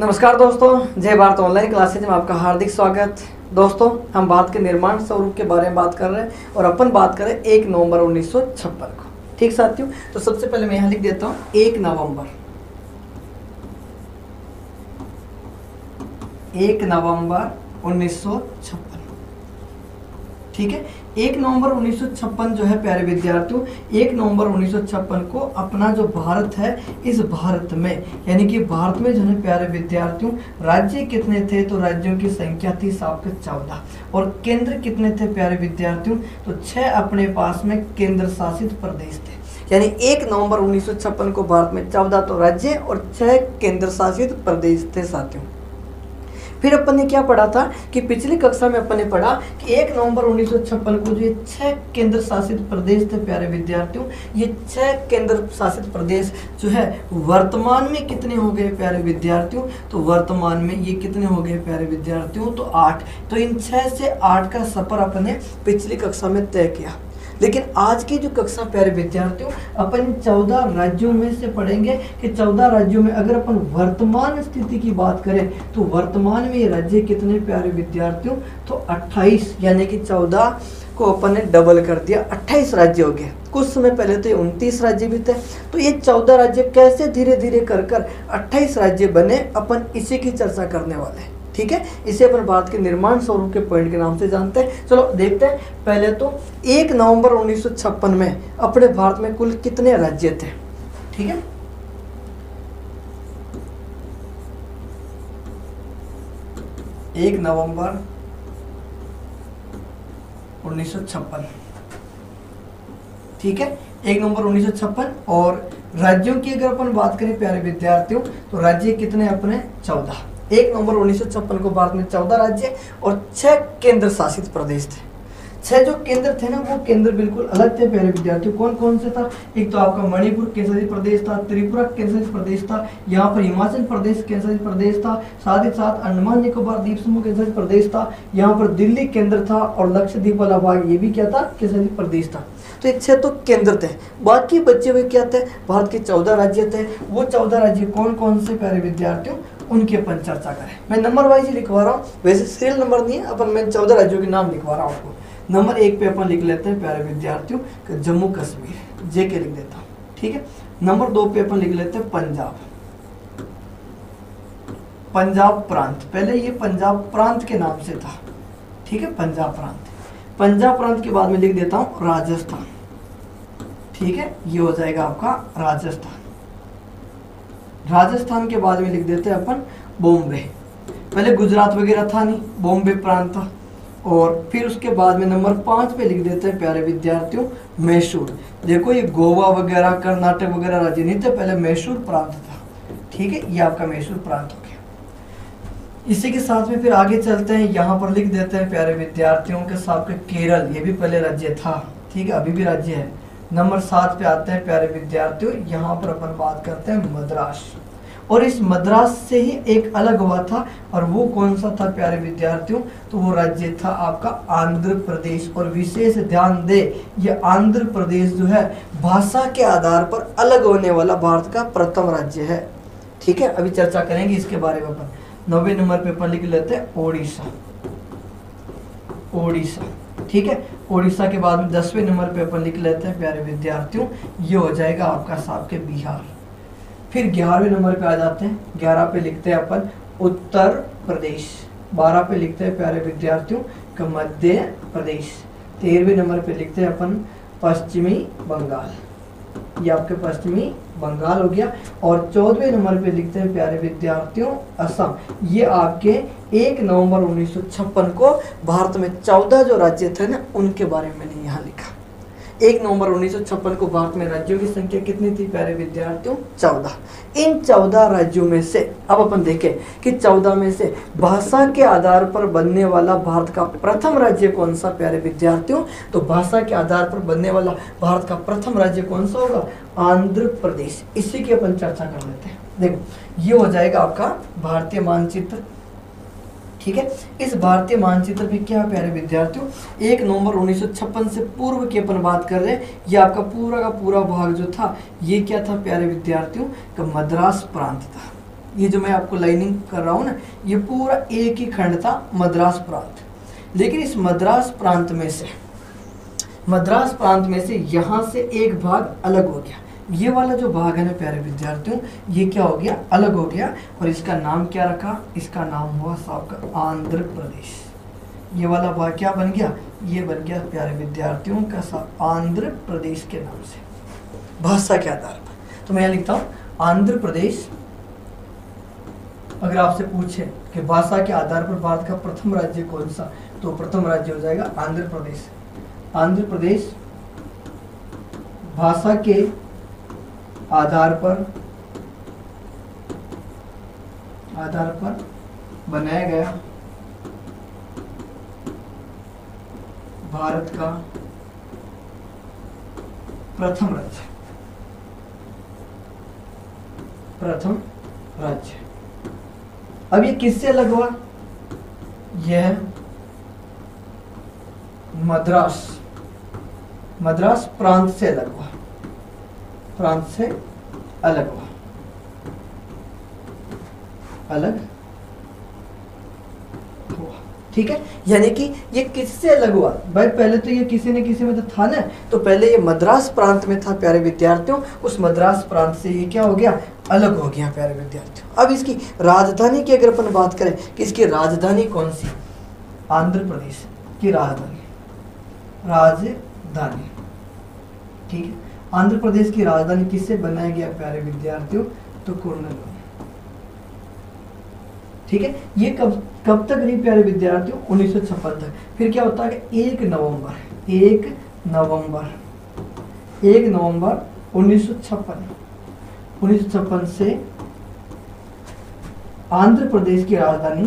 नमस्कार दोस्तों, जय भारत ऑनलाइन क्लासेज में आपका हार्दिक स्वागत। दोस्तों, हम भारत के निर्माण स्वरूप के बारे में बात कर रहे हैं और अपन बात करें 1 नवंबर 1956 को। ठीक साथियों, तो सबसे पहले मैं यहाँ लिख देता हूँ 1 नवंबर 1956। ठीक है, 1 नवंबर 1956 जो है प्यारे विद्यार्थियों, 1 नवंबर 1956 को अपना जो भारत है, इस भारत में यानी कि भारत में जो है प्यारे विद्यार्थियों राज्य कितने थे, तो राज्यों की संख्या थी आपके 14 और केंद्र कितने थे प्यारे विद्यार्थियों, तो 6 अपने पास में केंद्र शासित प्रदेश थे। यानी 1 नवंबर 1956 को भारत में 14 तो राज्य और 6 केंद्र शासित प्रदेश थे साथियों। फिर अपन ने क्या पढ़ा था कि पिछली कक्षा में अपन ने पढ़ा कि 1 नवंबर 1956 को जो ये 6 केंद्र शासित प्रदेश थे प्यारे विद्यार्थियों, ये 6 केंद्र शासित प्रदेश जो है वर्तमान में कितने हो गए प्यारे विद्यार्थियों, तो वर्तमान में ये कितने हो गए प्यारे विद्यार्थियों, तो 8। तो इन 6 से 8 का सफर अपन ने पिछली कक्षा में तय किया। लेकिन आज की जो कक्षा प्यारे विद्यार्थियों, अपन 14 राज्यों में से पढ़ेंगे कि 14 राज्यों में अगर अपन वर्तमान स्थिति की बात करें तो वर्तमान में ये राज्य कितने प्यारे विद्यार्थियों, तो 28। यानी कि 14 को अपन ने डबल कर दिया, 28 राज्य हो गए। कुछ समय पहले तो 29 राज्य भी थे, तो ये 14 राज्य कैसे धीरे धीरे कर 28 राज्य बने, अपन इसी की चर्चा करने वाले हैं। ठीक है, इसे अपन भारत के निर्माण स्वरूप के पॉइंट के नाम से जानते हैं। चलो देखते हैं। पहले तो 1 नवंबर 1956 में अपने भारत में कुल कितने राज्य थे। ठीक है, एक नवंबर 1956। ठीक है, 1 नवंबर 1956 और राज्यों की अगर अपन बात करें प्यारे विद्यार्थियों, तो राज्य कितने अपने 14। 1 नवंबर 1956 को भारत में 14 राज्य और 6 केंद्र शासित प्रदेश थे। 6 जो केंद्र थे ना, वो केंद्र बिल्कुल अलग थे प्यारे विद्यार्थियों। कौन कौन से था, एक तो आपका मणिपुर केंद्र शासित प्रदेश था, त्रिपुरा केंद्र शासित प्रदेश था, यहाँ पर हिमाचल प्रदेश केंद्र शासित प्रदेश था, साथ ही साथ अंडमान निकोबार द्वीप समूह केंद्र शासित प्रदेश था, यहाँ पर दिल्ली केंद्र था और लक्षद्वीप वाला भाग ये भी क्या था, केंद्र शासित प्रदेश था। तो ये 6 तो केंद्र थे, बाकी बचे हुए क्या थे, भारत के 14 राज्य थे। वो 14 राज्य कौन कौन से प्यारे विद्यार्थियों, उनकी अपन चर्चा करें। मैं नंबर वाइज ही लिखवा रहा हूँ, वैसे सीरियल नंबर नहीं है, अपन मैं 14 राज्यों के नाम लिखवा रहा हूँ आपको। नंबर 1 पे अपन लिख लेते हैं प्यारे विद्यार्थियों जम्मू कश्मीर, जे के लिख देता हूँ। ठीक है, नंबर 2 पे अपन लिख लेते हैं पंजाब प्रांत। पहले ये पंजाब प्रांत के नाम से था। ठीक है, पंजाब प्रांत के बाद में लिख देता हूँ राजस्थान। ठीक है, ये हो जाएगा आपका राजस्थान के बाद में लिख देते हैं अपन बॉम्बे। पहले गुजरात वगैरह था नहीं, बॉम्बे प्रांत था। और फिर उसके बाद में नंबर 5 पे लिख देते हैं प्यारे विद्यार्थियों मैसूर। देखो, ये गोवा वगैरह कर्नाटक वगैरह राज्य नहीं थे, पहले मैसूर प्रांत था। ठीक है, ये आपका मैसूर प्रांत हो गया। इसी के साथ में फिर आगे चलते हैं, यहाँ पर लिख देते हैं प्यारे विद्यार्थियों के साथ के केरल, ये भी पहले राज्य था। ठीक है, अभी भी राज्य है। नंबर 7 पे आते हैं प्यारे विद्यार्थियों, यहाँ पर अपन बात करते हैं मद्रास। और इस मद्रास से ही एक अलग हुआ था, और वो कौन सा था प्यारे विद्यार्थियों, तो वो राज्य था आपका आंध्र प्रदेश। और विशेष ध्यान दे, ये आंध्र प्रदेश जो है भाषा के आधार पर अलग होने वाला भारत का प्रथम राज्य है। ठीक है, अभी चर्चा करेंगे इसके बारे में अपन। 9वें नंबर पे अपन लिख लेते हैं ओडिशा। ठीक है, ओडिशा के बाद में 10वें नंबर पे अपन लिख लेते हैं प्यारे विद्यार्थियों, ये हो जाएगा आपका साहब के बिहार। फिर 11वें नंबर पे आ जाते हैं, 11 पे लिखते हैं अपन उत्तर प्रदेश। 12 पे लिखते हैं प्यारे विद्यार्थियों का मध्य प्रदेश। 13वें नंबर पे लिखते हैं अपन पश्चिमी बंगाल, ये आपके पश्चिमी बंगाल हो गया। और 14वें नंबर पे लिखते हैं प्यारे विद्यार्थियों असम। ये आपके 1 नवंबर 1956 को भारत में 14 जो राज्य थे ना, उनके बारे में मैंने यहाँ लिखा। 1 नवंबर 1956 को भारत में राज्यों की संख्या कितनी थी प्यारे विद्यार्थियों, 14। इन 14 राज्यों में से अब अपन देखें कि 14 में से भाषा के आधार पर बनने वाला भारत का प्रथम राज्य कौन सा प्यारे विद्यार्थियों, तो भाषा के आधार पर बनने वाला भारत का प्रथम राज्य कौन सा होगा, आंध्र प्रदेश। इसी की अपन चर्चा कर लेते हैं। देखो, ये हो जाएगा आपका भारतीय मानचित्र। ठीक है, इस भारतीय मानचित्र पे क्या प्यारे विद्यार्थियों, 1 नवंबर 1956 से पूर्व की अपन बात कर रहे हैं। ये आपका पूरा का पूरा भाग जो था, ये क्या था प्यारे विद्यार्थियों का मद्रास प्रांत था। ये जो मैं आपको लाइनिंग कर रहा हूँ ना, ये पूरा एक ही खंड था, मद्रास प्रांत। लेकिन इस मद्रास प्रांत में से यहाँ से एक भाग अलग हो गया। ये वाला जो भाग है ना प्यारे विद्यार्थियों, ये क्या हो गया, अलग हो गया, और इसका नाम क्या रखा, इसका नाम हुआ आपका आंध्र प्रदेश। ये वाला भाग क्या बन गया, ये बन गया प्यारे विद्यार्थियों का आंध्र प्रदेश के नाम से, भाषा के आधार पर। तो मैं यहाँ लिखता हूँ आंध्र प्रदेश। अगर आपसे पूछे कि भाषा के आधार पर भारत का प्रथम राज्य कौन सा, तो प्रथम राज्य हो जाएगा आंध्र प्रदेश। आंध्र प्रदेश भाषा के आधार पर बनाया गया भारत का प्रथम राज्य। अब ये किससे अलग हुआ, यह मद्रास प्रांत से अलग हुआ, अलग हुआ। ठीक है, यानी कि ये किससे अलग हुआ भाई, पहले तो ये किसी न किसी में तो था ना, तो पहले ये मद्रास प्रांत में था प्यारे विद्यार्थियों, उस मद्रास प्रांत से ये क्या हो गया, अलग हो गया प्यारे विद्यार्थियों। अब इसकी राजधानी की अगर अपन बात करें कि इसकी राजधानी कौन सी, आंध्र प्रदेश की राजधानी, ठीक है, आंध्र प्रदेश की राजधानी किससे बनाया गया प्यारे विद्यार्थियों, तो कुर्नूल। ठीक है, ये कब तक रही प्यारे विद्यार्थियों, 1956 तक। फिर क्या होता है कि 1 नवंबर 1956 से आंध्र प्रदेश की राजधानी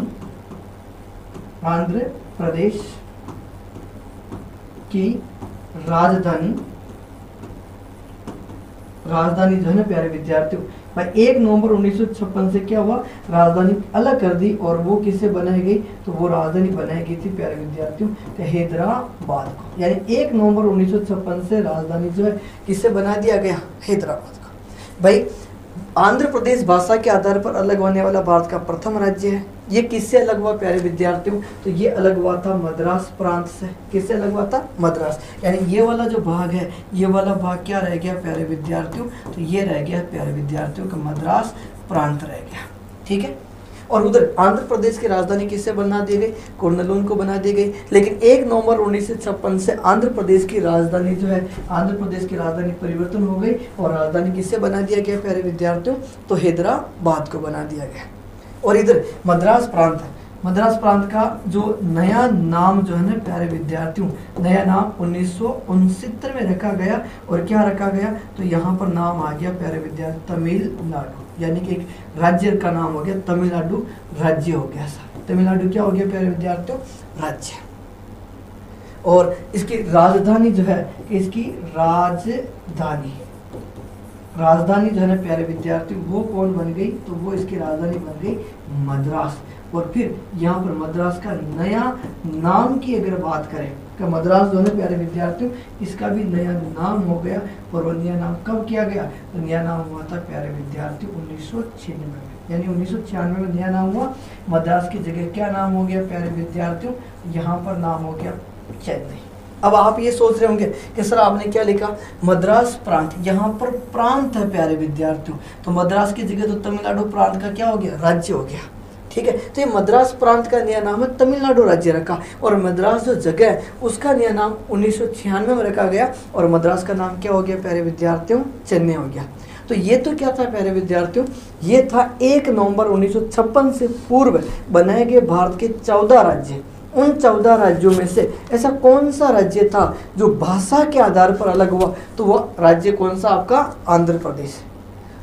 जो है ना प्यारे विद्यार्थियों, भाई 1 नवंबर 1956 से क्या हुआ, राजधानी अलग कर दी, और वो किससे बनाई गई, तो वो राजधानी बनाई गई थी प्यारे विद्यार्थियों हैदराबाद को। यानी 1 नवंबर 1956 से राजधानी जो है किससे बना दिया गया, हैदराबाद को। भाई आंध्र प्रदेश भाषा के आधार पर अलग होने वाला भारत का प्रथम राज्य है। ये किससे अलग हुआ प्यारे विद्यार्थियों, तो ये अलग हुआ था मद्रास प्रांत से। किससे अलग हुआ था, मद्रास। यानी ये वाला जो भाग है, ये वाला भाग क्या रह गया प्यारे विद्यार्थियों, तो ये रह गया प्यारे विद्यार्थियों का मद्रास प्रांत रह गया। ठीक है, और उधर आंध्र प्रदेश की राजधानी किससे बना दी गई, कुर्नूल को बना दी गई। लेकिन 1 नवंबर 1956 से आंध्र प्रदेश की राजधानी जो है, आंध्र प्रदेश की राजधानी परिवर्तन हो गई, और राजधानी किससे बना दिया गया प्यारे विद्यार्थियों, तो हैदराबाद को बना दिया गया। और इधर मद्रास प्रांत है, मद्रास प्रांत का जो नया नाम जो है ना प्यारे विद्यार्थियों, नया नाम 1969 में रखा गया। और क्या रखा गया, तो यहाँ पर नाम आ गया प्यारे विद्यार्थी तमिलनाडु। यानी कि एक राज्य का नाम हो गया तमिलनाडु, राज्य हो गया सर। तमिलनाडु क्या हो गया प्यारे विद्यार्थियों, राज्य। और इसकी राजधानी जो है, इसकी राजधानी जो है ना प्यारे विद्यार्थी, वो कौन बन गई, तो वो इसकी राजधानी बन गई मद्रास। और फिर यहाँ पर मद्रास का नया नाम की अगर बात करें, कि मद्रास जो है प्यारे विद्यार्थियों, इसका भी नया नाम हो गया। और वो नया नाम कब किया गया, तो नया नाम हुआ था प्यारे विद्यार्थी 1996 में। यानी 1996 में नया नाम हुआ। मद्रास की जगह क्या नाम हो गया प्यारे विद्यार्थियों, यहाँ पर नाम हो गया चेन्नई। अब आप ये सोच रहे होंगे कि सर आपने क्या लिखा, मद्रास प्रांत, यहाँ पर प्रांत है प्यारे विद्यार्थियों, तो मद्रास की जगह तो तमिलनाडु प्रांत का क्या हो गया, राज्य हो गया। ठीक है, तो ये मद्रास प्रांत का नया नाम है तमिलनाडु राज्य रखा। और मद्रास जो जगह है उसका नया नाम 1996 में रखा गया। और मद्रास का नाम क्या हो गया प्यारे विद्यार्थियों, चेन्नई हो गया। तो ये तो क्या था प्यारे विद्यार्थियों, ये था 1 नवंबर 1956 से पूर्व बनाए गए भारत के 14 राज्य। उन 14 राज्यों में से ऐसा कौन सा राज्य था जो भाषा के आधार पर अलग हुआ, तो वह राज्य कौन सा, आपका आंध्र प्रदेश।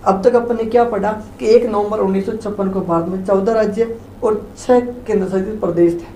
अब तक अपन ने क्या पढ़ा कि 1 नवंबर 1956 को भारत में 14 राज्य और 6 केंद्र शासित प्रदेश थे।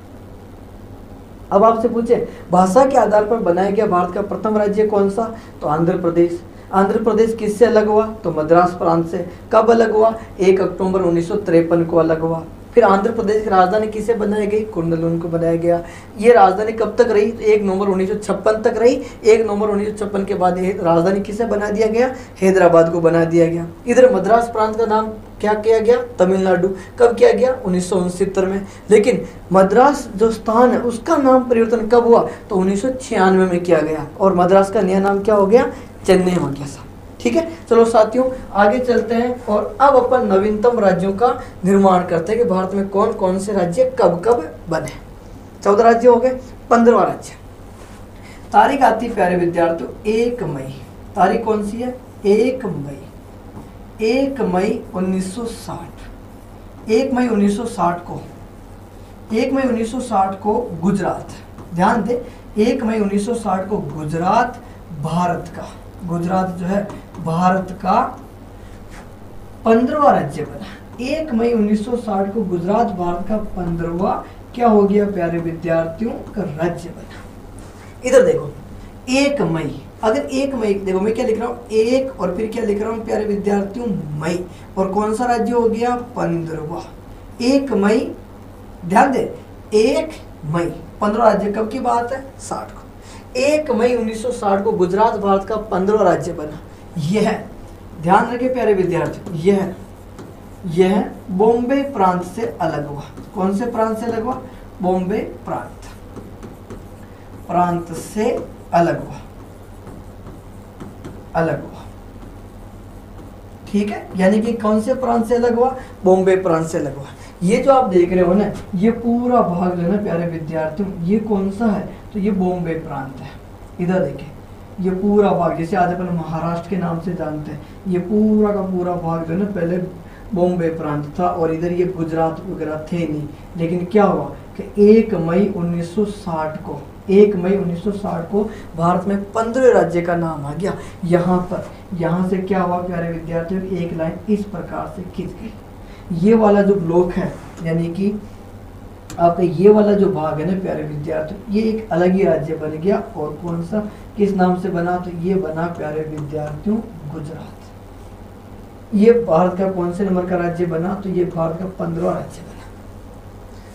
अब आपसे पूछे भाषा के आधार पर बनाया गया भारत का प्रथम राज्य कौन सा, तो आंध्र प्रदेश। आंध्र प्रदेश किससे अलग हुआ, तो मद्रास प्रांत से। कब अलग हुआ, 1 अक्टूबर 1953 को अलग हुआ। फिर आंध्र प्रदेश की राजधानी किसे बनाई गई, कुर्नूल को बनाया गया। ये राजधानी कब तक रही, 1 नवंबर 1956 तक रही। 1 नवंबर 1956 के बाद ये राजधानी किसे बना दिया गया, हैदराबाद को बना दिया गया। इधर मद्रास प्रांत का नाम क्या किया गया? तमिलनाडु। कब किया गया? 1969 में। लेकिन मद्रास जो स्थान है उसका नाम परिवर्तन कब हुआ? तो 1996 में किया गया और मद्रास का नया नाम क्या हो गया? चेन्नई हो गया साहब। ठीक है, चलो साथियों आगे चलते हैं और अब अपन नवीनतम राज्यों का निर्माण करते हैं कि भारत में कौन कौन से राज्य कब कब बने। 14 राज्य हो गए। 15वां राज्य, तारीख आती प्यारे विद्यार्थियों 1 मई। तारीख कौन सी है? 1 मई। 1 मई 1960। 1 मई 1960 को 1 मई 1960 को गुजरात, ध्यान दे, 1 मई 1960 को गुजरात भारत का, गुजरात जो है भारत का 15वां राज्य बना। 1 मई 1960 को गुजरात भारत का 15वां क्या हो गया प्यारे विद्यार्थियों का राज्य बना। इधर देखो 1 मई, अगर 1 मई देखो मैं क्या लिख रहा हूँ 1 और फिर क्या लिख रहा हूँ प्यारे विद्यार्थियों मई, और कौन सा राज्य हो गया? 15वां। 1 मई, ध्यान दे 1 मई 15 राज्य कब की बात है? 60 को। 1 मई 1960 को गुजरात भारत का 15वां राज्य बना। यह ध्यान रखे प्यारे विद्यार्थियों, यह बॉम्बे प्रांत से अलग हुआ। कौन से प्रांत से अलग हुआ? बॉम्बे प्रांत से अलग हुआ, ठीक है, यानी कि कौन से प्रांत से अलग हुआ? बॉम्बे प्रांत से अलग हुआ। ये जो आप देख रहे हो ना, ये पूरा भाग जो है ना प्यारे विद्यार्थियों, ये कौन सा है? तो ये बॉम्बे प्रांत है। इधर देखें, ये पूरा भाग जैसे आज अपन महाराष्ट्र के नाम से जानते हैं, ये पूरा का पूरा भाग जो है ना पहले बॉम्बे प्रांत था और इधर ये गुजरात वगैरह थे नहीं। लेकिन क्या हुआ कि 1 मई 1960 को 1 मई 1960 को भारत में 15वें राज्य का नाम आ गया। यहाँ पर, यहाँ से क्या हुआ प्यारे विद्यार्थियों, एक लाइन इस प्रकार से खींच गई। ये वाला जो ब्लॉक है, यानी कि आपका ये वाला जो भाग है ना प्यारे विद्यार्थियों, ये एक अलग ही राज्य बन गया। और कौन सा, किस नाम से बना? तो ये बना प्यारे विद्यार्थियों गुजरात। ये भारत का कौन से नंबर का राज्य बना? तो ये भारत का 15वां राज्य बना।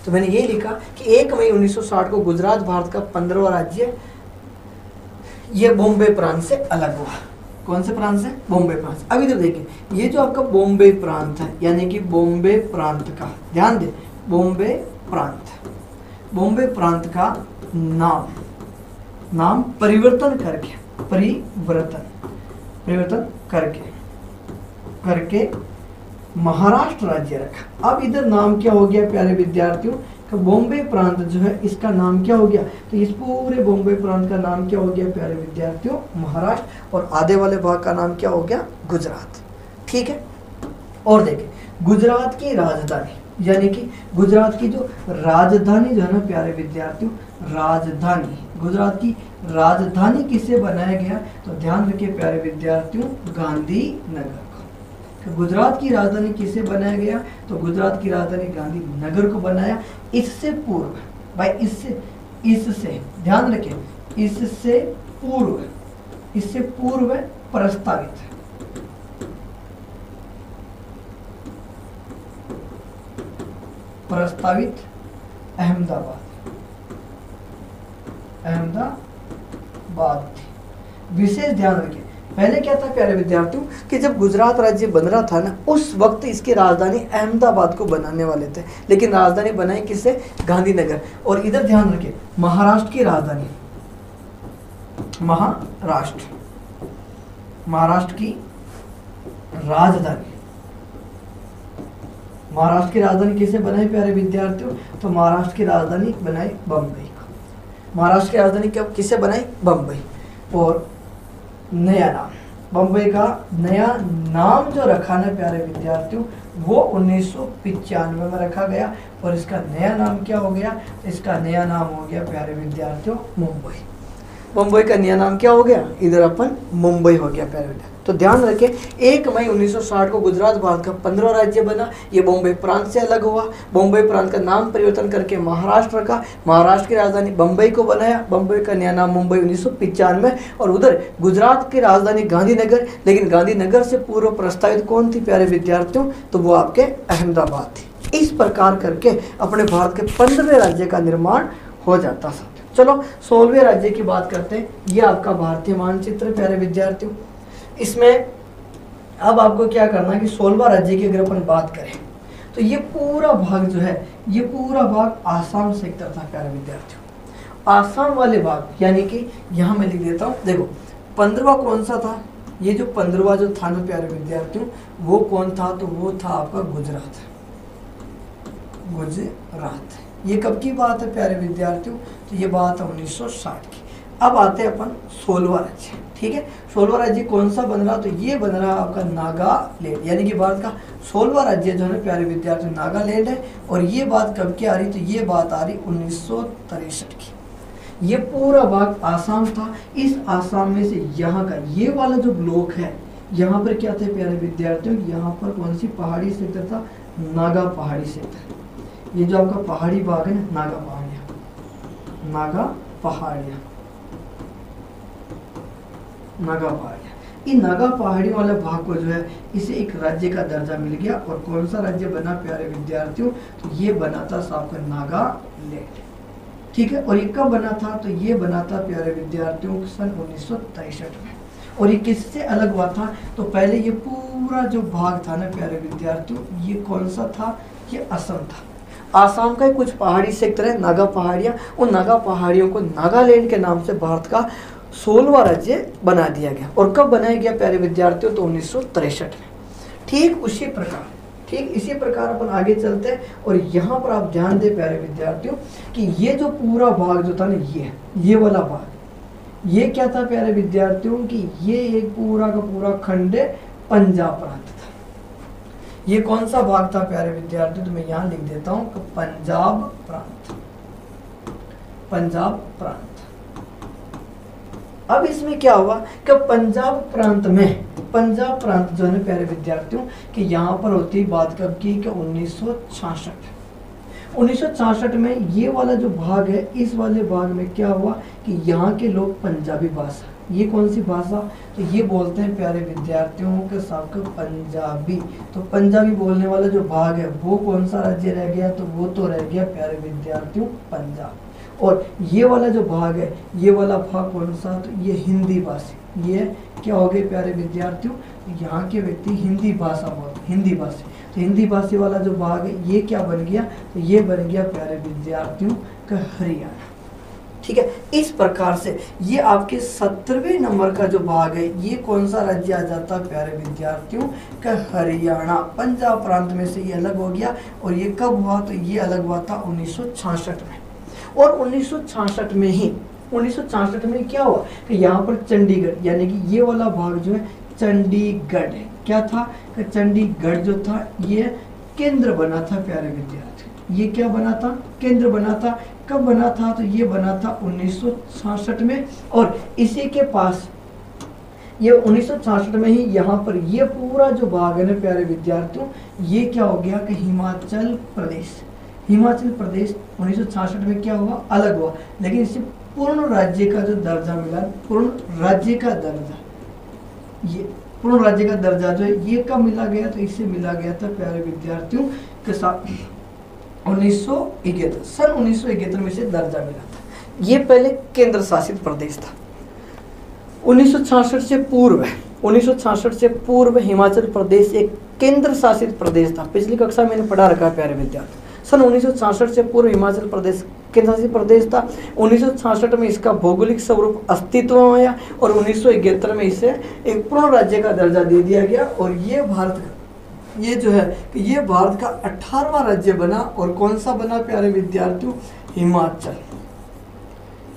तो मैंने ये लिखा कि 1 मई 1960 को गुजरात भारत का 15वां राज्य, ये बॉम्बे प्रांत से अलग हुआ। कौन से प्रांत से? बॉम्बे प्रांत। अब इधर देखिए, ये जो आपका बॉम्बे प्रांत है, यानी कि बॉम्बे प्रांत का, ध्यान दे, बॉम्बे प्रांत का नाम परिवर्तन करके महाराष्ट्र राज्य रखा। अब इधर नाम क्या हो गया प्यारे विद्यार्थियों का? बॉम्बे प्रांत जो है इसका नाम क्या हो गया? तो इस पूरे बॉम्बे प्रांत का नाम क्या हो गया प्यारे विद्यार्थियों? महाराष्ट्र। और आधे वाले भाग का नाम क्या हो गया? गुजरात। ठीक है, और देखिए गुजरात की राजधानी, यानी कि गुजरात की जो राजधानी जो है ना प्यारे विद्यार्थियों, राजधानी, गुजरात की राजधानी किसे बनाया गया? तो ध्यान रखिए प्यारे विद्यार्थियों, गांधीनगर को। तो गुजरात की राजधानी किसे बनाया गया? तो गुजरात की राजधानी गांधीनगर को बनाया। इससे पूर्व भाई, इससे ध्यान रखिए, इससे पूर्व प्रस्तावित अहमदाबाद थी। विशेष ध्यान रखिए, पहले क्या था प्यारे विद्यार्थियों कि जब गुजरात राज्य बन रहा था ना, उस वक्त इसकी राजधानी अहमदाबाद को बनाने वाले थे, लेकिन राजधानी बनाई किससे? गांधीनगर। और इधर ध्यान रखिए, महाराष्ट्र की राजधानी, महाराष्ट्र की राजधानी किसे बनाई प्यारे विद्यार्थियों? तो महाराष्ट्र की राजधानी बनाई बम्बई को। महाराष्ट्र की राजधानी क्या किसे बनाई? बम्बई। और नया नाम, बम्बई का नया नाम जो रखा ना प्यारे विद्यार्थियों, वो 1995 में रखा गया। और इसका नया नाम क्या हो गया? इसका नया नाम हो गया प्यारे विद्यार्थियों मुंबई। मुंबई का नया नाम क्या हो गया? इधर अपन मुंबई हो गया प्यारे विद्यार्थियों। तो ध्यान रखें, 1 मई 1960 को गुजरात भारत का 15वां राज्य बना। ये बॉम्बे प्रांत से अलग हुआ। बॉम्बे प्रांत का नाम परिवर्तन करके महाराष्ट्र रखा। महाराष्ट्र की राजधानी बम्बई को बनाया। बम्बई का नया नाम मुंबई 1995। और उधर गुजरात की राजधानी गांधीनगर, लेकिन गांधीनगर से पूर्व प्रस्तावित कौन थी प्यारे विद्यार्थियों? तो वो आपके अहमदाबाद थी। इस प्रकार करके अपने भारत के 15वें राज्य का निर्माण हो जाता था। चलो 16वें राज्य की बात करते हैं। ये आपका भारतीय मानचित्र प्यारे विद्यार्थियों। इसमें अब आपको क्या करना है कि 16वां राज्य की अगर अपन बात करें तो ये पूरा भाग जो है, ये पूरा भाग आसाम सेक्टर था प्यारे विद्यार्थियों। आसाम वाले भाग यानी कि यहाँ मैं लिख देता हूँ, देखो 15वां कौन सा था, ये जो 15वां जो था ना प्यारे विद्यार्थियों, वो कौन था, तो वो था आपका गुजरात। गुजरात ये कब की बात है प्यारे विद्यार्थियों, तो ये बात है 1960 की। अब आते हैं अपन 16वां राज्य, ठीक है। 16वां राज्य कौन सा बन रहा, तो ये बन रहा आपका नागालैंड, यानी कि भारत का 16वां राज्य जो है प्यारे विद्यार्थियों नागालैंड है। और ये बात कब की आ रही, तो ये बात आ रही 1963 की। ये पूरा भाग आसाम था। इस आसाम में से यहाँ का ये वाला जो ब्लॉक है, यहाँ पर क्या थे प्यारे विद्यार्थियों, यहाँ पर कौन सी पहाड़ी सेक्टर था, नागा पहाड़ी सेक्टर। ये जो आपका पहाड़ी भाग है ना, नागा पहाड़ियाँ, नागा पहाड़ियाँ, नागा पहाड़ियाँ। इन नागा पहाड़ी वाले भाग को जो है इसे एक राज्य का दर्जा मिल गया। और कौन सा राज्य बना प्यारे विद्यार्थियों, तो ये बना था आपका नागालैंड, ठीक है। और ये कब बना था, तो ये बना था प्यारे विद्यार्थियों सन 1963 में। और ये किससे अलग हुआ था, तो पहले ये पूरा जो भाग था ना प्यारे विद्यार्थियों, ये कौन सा था, ये असम था। आसाम का कुछ पहाड़ी सेक्टर है नागा पहाड़ियाँ, उन नागा पहाड़ियों को नागालैंड के नाम से भारत का 16वां राज्य बना दिया गया। और कब बनाया गया प्यारे विद्यार्थियों, तो 1963 में। ठीक उसी प्रकार, ठीक इसी प्रकार अपन आगे चलते हैं। और यहाँ पर आप ध्यान दें प्यारे विद्यार्थियों कि ये जो पूरा भाग जो था ना, ये वाला भाग, ये क्या था प्यारे विद्यार्थियों कि ये एक पूरा का पूरा खंड पंजाब प्रांत था। ये कौन सा भाग था प्यारे विद्यार्थियों, तो मैं यहाँ लिख देता हूँ कि पंजाब प्रांत, पंजाब प्रांत। अब इसमें क्या हुआ कि पंजाब प्रांत में, पंजाब प्रांत जो है प्यारे विद्यार्थियों कि यहाँ पर होती बात कब की, कि 1966। 1966 में ये वाला जो भाग है, इस वाले भाग में क्या हुआ कि यहाँ के लोग पंजाबी भाषा, ये कौन सी भाषा, तो ये बोलते हैं प्यारे विद्यार्थियों के साथ पंजाबी। तो पंजाबी बोलने वाला जो भाग है वो कौन सा राज्य रह गया, तो वो तो रह गया प्यारे विद्यार्थियों पंजाब। और ये वाला जो भाग है, ये वाला भाग कौन सा, तो ये हिंदी भाषी, ये क्या हो गए प्यारे विद्यार्थियों, यहाँ के व्यक्ति हिंदी भाषा बोलते, हिंदी भाषी। तो हिंदी भाषी वाला जो भाग है ये क्या बन गया, तो ये बन गया प्यारे विद्यार्थियों का हरियाणा, ठीक है। इस प्रकार से ये आपके 17वें नंबर का जो भाग है, ये कौन सा राज्य आ जाता है प्यारे विद्यार्थियों का हरियाणा। पंजाब प्रांत में से ये अलग हो गया। और ये कब हुआ, तो ये अलग हुआ था 1966 में। और 1966 में ही, 1966 में क्या हुआ कि यहाँ पर चंडीगढ़, यानी कि ये वाला भाग जो है चंडीगढ़ है, क्या था कि चंडीगढ़ जो था ये केंद्र बना था प्यारे विद्यार्थी। ये क्या बना था, केंद्र बना था। कब बना था, तो ये बना था 1966 में। और इसी के पास ये 1966 में ही यहाँ पर ये पूरा जो भाग है ना प्यारे विद्यार्थियों, ये क्या हो गया कि हिमाचल प्रदेश, हिमाचल प्रदेश 1966 में क्या हुआ, अलग हुआ। लेकिन इसे पूर्ण राज्य का जो दर्जा मिला, पूर्ण राज्य का दर्जा, ये पूर्ण राज्य का दर्जा जो है ये कब मिला गया, तो इससे मिला गया था प्यारे विद्यार्थियों के साथ 1971, सन 1971 में से दर्जा मिला था। ये पहले केंद्र शासित प्रदेश था। 1966 से पूर्व, 1966 से पूर्व हिमाचल प्रदेश एक केंद्र शासित प्रदेश था। पिछली कक्षा में मैंने पढ़ा रखा है प्यारे विद्यार्थी। सन 1966 से पूर्व हिमाचल प्रदेश केंद्र शासित प्रदेश था। 1966 में इसका भौगोलिक स्वरूप अस्तित्व में आया और 1971 में इसे एक पूर्ण राज्य का दर्जा दे दिया गया। और ये भारत का, ये जो है कि ये भारत का 18वां राज्य बना। और कौन सा बना प्यारे विद्यार्थियों, हिमाचल,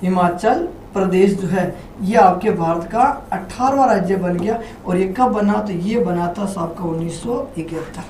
हिमाचल प्रदेश जो है ये आपके भारत का 18वां राज्य बन गया। और ये कब बना, तो ये बना था आपका 1971,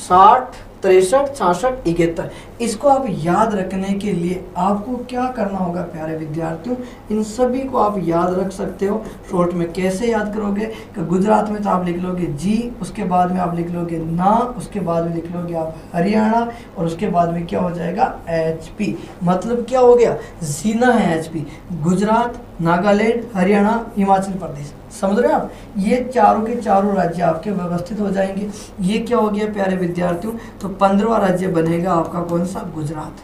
60, 63, 66, 71। इसको आप याद रखने के लिए आपको क्या करना होगा प्यारे विद्यार्थियों, इन सभी को आप याद रख सकते हो। शॉर्ट में कैसे याद करोगे कि गुजरात में तो आप लिख लोगे जी, उसके बाद में आप लिख लोगे ना, उसके बाद में लिख लोगे आप हरियाणा, और उसके बाद में क्या हो जाएगा HP। मतलब क्या हो गया, जीना है HP, गुजरात, नागालैंड, हरियाणा, हिमाचल प्रदेश। समझ रहे हो आप, ये चारों के चारों राज्य आपके व्यवस्थित हो जाएंगे। ये क्या हो गया प्यारे विद्यार्थियों, तो 15वां राज्य बनेगा आपका कौन सा, गुजरात।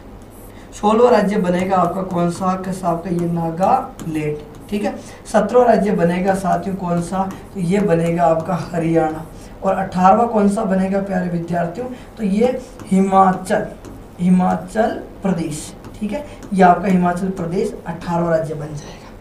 16वां राज्य बनेगा आपका कौन सा, आपका ये नागालैंड, ठीक है। 17वां राज्य बनेगा साथियों कौन सा, तो ये बनेगा आपका हरियाणा। और 18वां कौन सा बनेगा प्यारे विद्यार्थियों, तो ये हिमाचल प्रदेश, ठीक है। ये आपका हिमाचल प्रदेश 18वां राज्य बन जाएगा।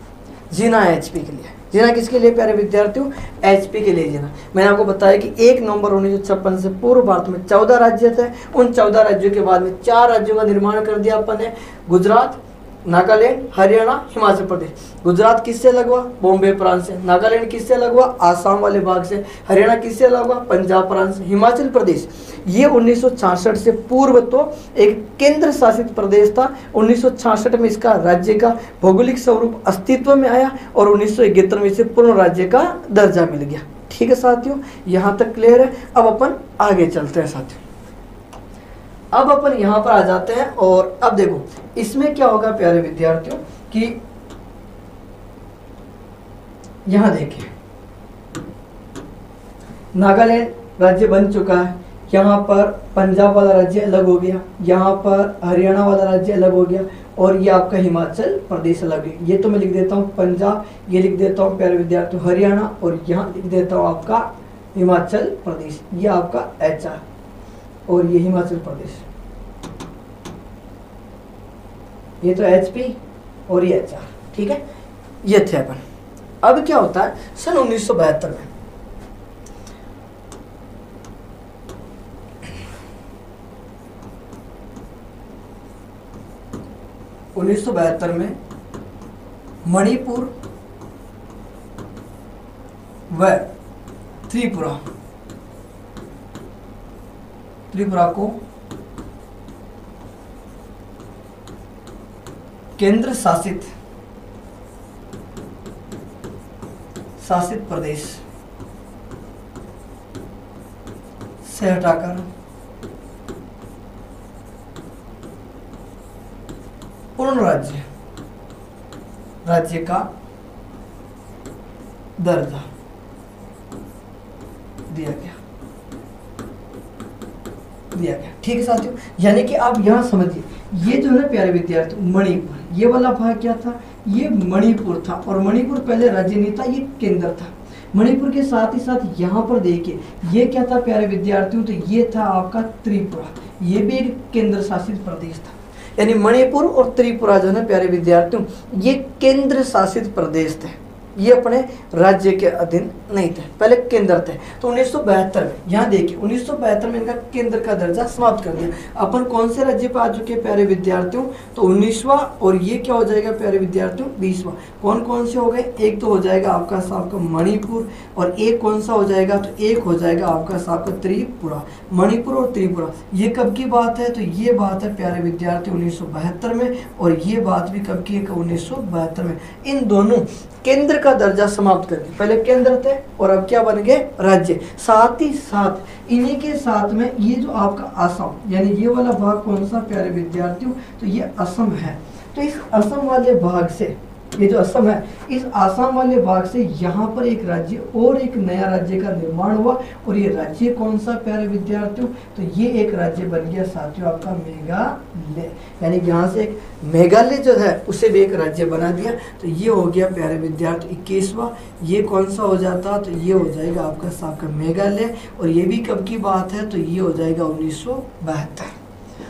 जीना है एचपी के लिए, जीना किसके लिए प्यारे विद्यार्थियों, एचपी के लिए जीना। मैंने आपको बताया कि 1 नवंबर 1956 से पूर्व भारत में 14 राज्य थे। उन 14 राज्यों के बाद में 4 राज्यों का निर्माण कर दिया अपन ने, गुजरात, नागालैंड, हरियाणा, हिमाचल प्रदेश। गुजरात किससे अलग हुआ, बॉम्बे प्रांत से। नागालैंड किससे अलग हुआ, आसाम वाले भाग से। हरियाणा किससे अलग हुआ, पंजाब प्रांत से। हिमाचल प्रदेश ये 1966 से पूर्व तो एक केंद्र शासित प्रदेश था। 1966 में इसका राज्य का भौगोलिक स्वरूप अस्तित्व में आया और 1971 में इसे पूर्ण राज्य का दर्जा मिल गया। ठीक है साथियों, यहाँ तक क्लियर है। अब अपन आगे चलते हैं साथियों। अब अपन यहाँ पर आ जाते हैं और अब देखो इसमें क्या होगा प्यारे विद्यार्थियों कि यहाँ देखिए नागालैंड राज्य बन चुका है, यहाँ पर पंजाब वाला राज्य अलग हो गया, यहाँ पर हरियाणा वाला राज्य अलग हो गया और ये आपका हिमाचल प्रदेश अलग है। ये तो मैं लिख देता हूँ पंजाब, ये लिख देता हूँ प्यारे विद्यार्थियों हरियाणा और यहाँ लिख देता हूँ आपका हिमाचल प्रदेश। ये आपका HR और ये हिमाचल प्रदेश, ये तो HP और ये HR, ठीक है। ये थे अपन। अब क्या होता है सन 1972 में मणिपुर व त्रिपुरा को केंद्र शासित प्रदेश से हटाकर पूर्ण राज्य का दर्जा दिया गया। ठीक है साथियों, यानी कि आप यहां समझिए ये जो है प्यारे विद्यार्थी मणिपुर, ये वाला भाग क्या था, ये मणिपुर था और मणिपुर पहले राज्य नहीं था, ये केंद्र था। मणिपुर के साथ ही साथ यहाँ पर देखिए ये क्या था प्यारे विद्यार्थियों, तो ये था आपका त्रिपुरा, ये भी एक केंद्र शासित प्रदेश था। यानी मणिपुर और त्रिपुरा जो है प्यारे विद्यार्थियों ये केंद्र शासित प्रदेश थे, ये अपने राज्य के अधीन नहीं थे, पहले केंद्र थे। तो 1972 में यहाँ देखिए 1972 में इनका केंद्र का दर्जा समाप्त कर दिया। अपन कौन से राज्य पे आ चुके हैं प्यारे विद्यार्थियों, तो 19वां और ये क्या हो जाएगा प्यारे विद्यार्थियों 20वां। कौन कौन से हो गए, एक तो हो जाएगा आपका मणिपुर और एक कौन सा हो जाएगा, तो एक हो जाएगा आपका त्रिपुरा। मणिपुर और त्रिपुरा ये कब की बात है, तो ये बात है प्यारे विद्यार्थी 1972 में और ये बात भी कब की है 1972 में। इन दोनों केंद्र का दर्जा समाप्त करके पहले केंद्र थे और अब क्या बन गए राज्य। साथ ही साथ इन्हीं के साथ में ये जो आपका असम यानी ये वाला भाग कौन सा प्यारे विद्यार्थियों, तो ये असम है। तो इस असम वाले भाग से ये जो असम है, इस आसाम वाले भाग से यहाँ पर एक राज्य और एक नया राज्य का निर्माण हुआ और ये राज्य कौन सा प्यारे विद्यार्थियों, तो ये एक राज्य बन गया साथियों आपका मेघालय। यानी यहाँ से एक मेघालय जो है उसे भी एक राज्य बना दिया। तो ये हो गया प्यारे विद्यार्थी 21वां। ये कौन सा हो जाता, तो ये हो जाएगा आपका मेघालय और ये भी कब की बात है, तो ये हो जाएगा 1972।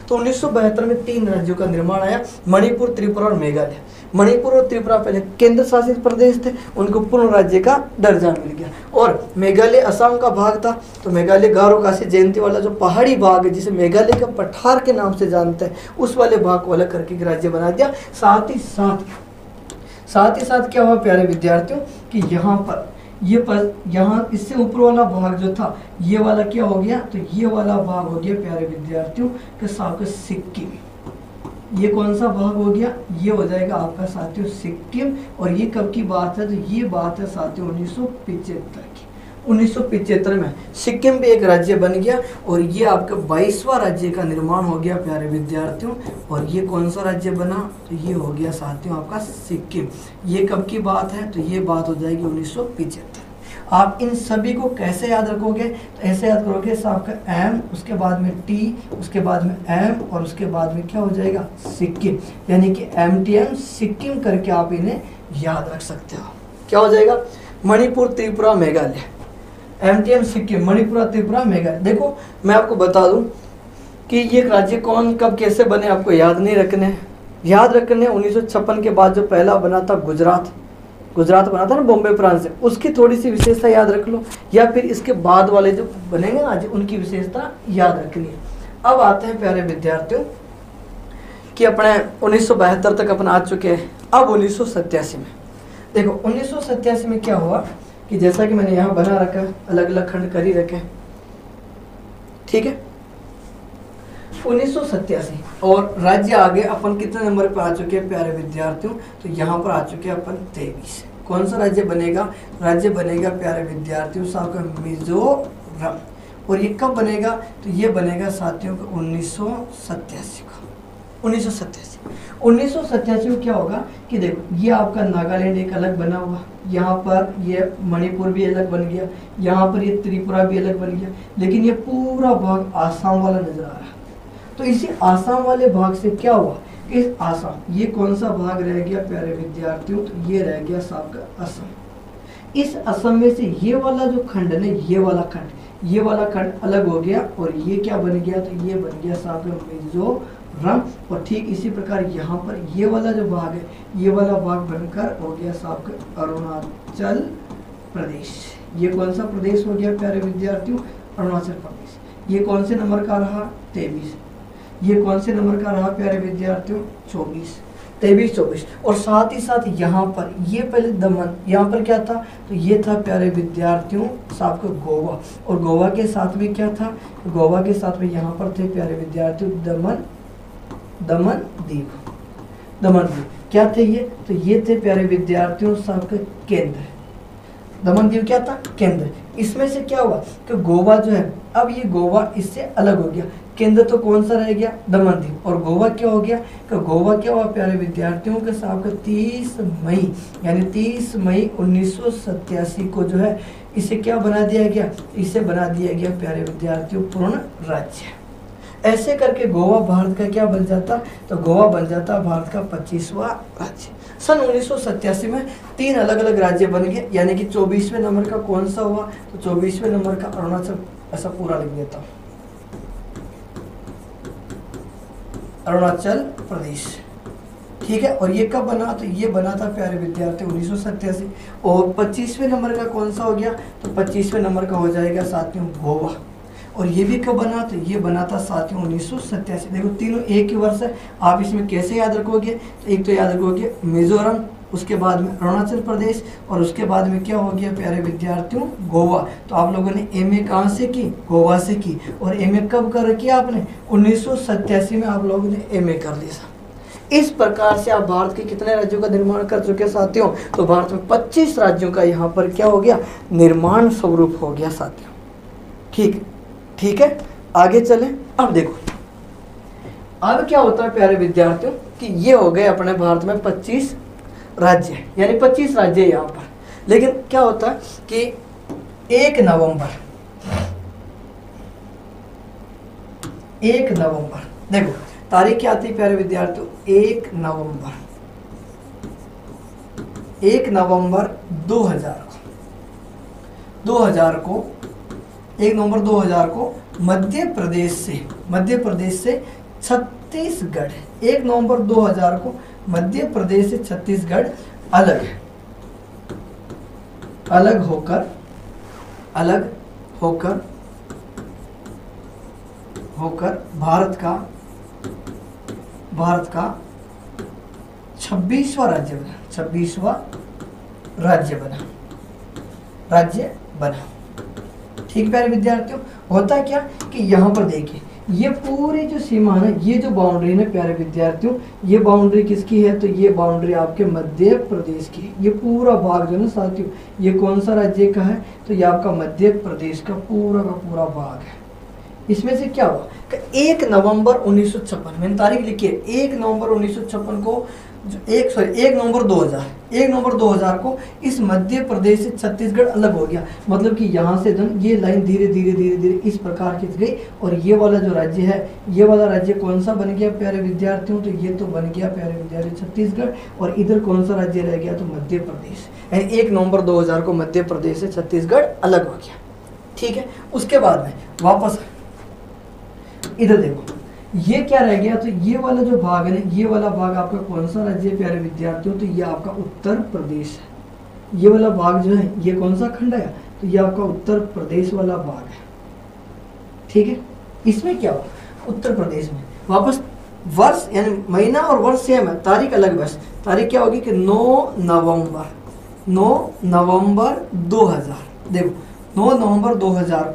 तो 1972 में 3 राज्यों का निर्माण आया, मणिपुर, त्रिपुरा और मेघालय। मणिपुर और त्रिपुरा पहले केंद्र शासित प्रदेश थे, उनको पूर्ण राज्य का दर्जा मिल गया। और मेघालय असम का भाग था, तो मेघालय गारो खासी जयंती वाला जो पहाड़ी भाग है जिसे मेघालय का पठार के नाम से जानते हैं, उस वाले भाग को अलग करके एक राज्य बना दिया। साथ ही साथ क्या हुआ प्यारे विद्यार्थियों कि यहाँ पर यहाँ इससे ऊपर वाला भाग जो था ये वाला क्या हो गया, तो ये वाला भाग हो गया प्यारे विद्यार्थियों के साथ सिक्किम। ये कौन सा भाग हो गया, ये हो जाएगा आपका साथियों सिक्किम। और ये कब की बात है, तो ये बात है साथियों 1975 की। 1975 में सिक्किम भी एक राज्य बन गया और ये आपका 22वां राज्य का निर्माण हो गया प्यारे विद्यार्थियों। और ये कौन सा राज्य बना, तो ये हो गया साथियों आपका सिक्किम। ये कब की बात है, तो ये बात हो जाएगी 1975। आप इन सभी को कैसे याद रखोगे, तो ऐसे याद करोगे आपका M, उसके बाद में T, उसके बाद में M और उसके बाद में क्या हो जाएगा सिक्किम। यानी कि MTM सिक्किम करके आप इन्हें याद रख सकते हो। क्या हो जाएगा? मणिपुर, त्रिपुरा, मेघालय। एमटीएम सिक्किम, मणिपुर, त्रिपुरा, मेघालय। देखो मैं आपको बता दूं कि ये राज्य कौन कब कैसे बने आपको याद नहीं रखने हैं। याद रखने 1956 के बाद जो पहला बना था गुजरात बना था ना बॉम्बे प्रांत से, उसकी थोड़ी सी विशेषता याद रख लो, या फिर इसके बाद वाले जो बनेंगे ना आज उनकी विशेषता याद रखनी है। अब आते हैं प्यारे विद्यार्थियों कि अपने 1972 तक अपन आ चुके हैं। अब 1987 में देखो 1987 में क्या हुआ कि जैसा कि मैंने यहाँ बना रखा, अलग अलग खंड कर ही रखे, ठीक है। 1987 और राज्य आगे अपन कितने नंबर पे आ चुके हैं प्यारे विद्यार्थियों? तो यहाँ पर आ चुके हैं अपन 23। कौन सा राज्य बनेगा? राज्य बनेगा प्यारे विद्यार्थियों साहब मिजोरम। और ये कब बनेगा? तो ये बनेगा साथियों को 1987 को। 1987 में क्या होगा कि देखो ये आपका नागालैंड एक अलग बना हुआ, यहाँ पर ये मणिपुर भी अलग बन गया, यहाँ पर ये त्रिपुरा भी अलग बन गया, लेकिन ये पूरा भाग आसाम वाला नजर आ रहा है। तो इसी आसाम वाले भाग से क्या हुआ? इस आसाम, ये कौन सा भाग रह गया प्यारे विद्यार्थियों? तो ये रह गया आपका असम। इस असम में से ये वाला जो खंड है, ये वाला खंड अलग हो गया और ये क्या बन गया? तो ये बन गया आपका मिजोरम। और ठीक इसी प्रकार यहाँ पर ये वाला जो भाग है, ये वाला भाग बनकर हो गया आपका अरुणाचल प्रदेश। ये कौन सा प्रदेश हो गया प्यारे विद्यार्थियों? अरुणाचल प्रदेश। ये कौन से नंबर का रहा? 23। ये कौन से नंबर का रहा प्यारे विद्यार्थियों? 24। 23, 24। और साथ ही साथ यहाँ पर ये पहले दमन, यहाँ पर क्या था? तो ये था प्यारे विद्यार्थियों आपका गोवा। और गोवा के साथ में क्या था? गोवा के साथ में यहाँ पर थे प्यारे विद्यार्थियों दमन द्वीप। क्या थे ये? तो ये थे प्यारे विद्यार्थियों आपका केंद्र। दमन द्वीप क्या था? केंद्र। इसमें से क्या हुआ कि गोवा जो है, अब ये गोवा इससे अलग हो गया। केंद्र तो कौन सा रह गया? दमन द्वीप। और गोवा क्या हो गया? कि गोवा क्या हुआ प्यारे विद्यार्थियों के साथ 30 मई, यानी 30 मई 1987 को जो है इसे क्या बना दिया गया? इसे बना दिया गया प्यारे विद्यार्थियों पूर्ण राज्य। ऐसे करके गोवा भारत का क्या बन जाता? तो गोवा बन जाता भारत का 25वां राज्य। सन 1987 में 3 अलग अलग राज्य बन गए, यानी कि 24वें नंबर का कौन सा हुआ? तो 24वें नंबर का अरुणाचल, ऐसा पूरा लिख देता हूँ, अरुणाचल प्रदेश, ठीक है। और ये कब बना? तो ये बना था प्यारे विद्यार्थी 1987। और 25वें नंबर का कौन सा हो गया? तो 25वें नंबर का हो जाएगा साथियों गोवा। और ये भी कब बना? तो ये बना था साथियों 1987। देखो तीनों एक ही वर्ष है। आप इसमें कैसे याद रखोगे? तो एक तो याद रखोगे मिजोरम, उसके बाद में अरुणाचल प्रदेश, और उसके बाद में क्या हो गया प्यारे विद्यार्थियों? गोवा। तो आप लोगों ने एमए कहाँ से की? गोवा से की। और एमए कब कर रखी है आपने? 1987 में आप लोगों ने एमए कर लिया। इस प्रकार से आप भारत के कितने राज्यों का निर्माण कर चुके साथियों? तो भारत में 25 राज्यों का यहाँ पर क्या हो गया? निर्माण स्वरूप हो गया साथियों। ठीक है, आगे चलें। अब देखो अब क्या होता है प्यारे विद्यार्थियों कि ये हो गए अपने भारत में 25 राज्य, यानी 25 राज्य यहाँ पर। लेकिन क्या होता है कि 1 नवंबर देखो तारीख क्या आती है प्यारे विद्यार्थियों? 1 नवंबर 2000 को 1 नवंबर 2000 को मध्य प्रदेश से छत्तीसगढ़, 1 नवंबर 2000 को मध्य प्रदेश से छत्तीसगढ़ अलग होकर भारत का 26वां राज्य बना। ठीक प्यारे विद्यार्थियों, होता है क्या कि यहाँ पर देखिए ये पूरी जो सीमा है, ये जो बाउंड्री है प्यारे विद्यार्थियों, ये बाउंड्री किसकी है? तो ये बाउंड्री आपके मध्य प्रदेश की है। ये पूरा भाग जो है ना साथियों, ये कौन सा राज्य का है? तो ये आपका मध्य प्रदेश का पूरा भाग है। इसमें से क्या हुआ कि 1 नवंबर 1956, मैंने तारीख लिखी है, 1 नवंबर 1956 को 1 नवंबर 2000 को इस मध्य प्रदेश से छत्तीसगढ़ अलग हो गया। मतलब कि यहाँ से ये लाइन धीरे धीरे इस प्रकार खिंच गई और ये वाला जो राज्य है, ये वाला राज्य कौन सा बन गया प्यारे विद्यार्थियों? तो ये तो बन गया प्यारे विद्यार्थी छत्तीसगढ़। और इधर कौन सा राज्य रह गया? तो मध्य प्रदेश। यानी 1 नवंबर 2000 को मध्य प्रदेश से छत्तीसगढ़ अलग हो गया। ठीक है, उसके बाद में वापस इधर देखो, ये क्या रह गया? तो ये वाला जो भाग है ना, ये वाला भाग आपका कौन सा राज्य है प्यारे विद्यार्थियों? तो ये आपका उत्तर प्रदेश है। ये वाला भाग जो है ये कौन सा खंड है? तो ये आपका उत्तर प्रदेश वाला भाग है। ठीक है, इसमें क्या हो? उत्तर प्रदेश में वापस वर्ष यानी महीना और वर्ष सेम है, तारीख अलग। बस तारीख क्या होगी कि 9 नवंबर 2000। देखो 9 नवंबर 2000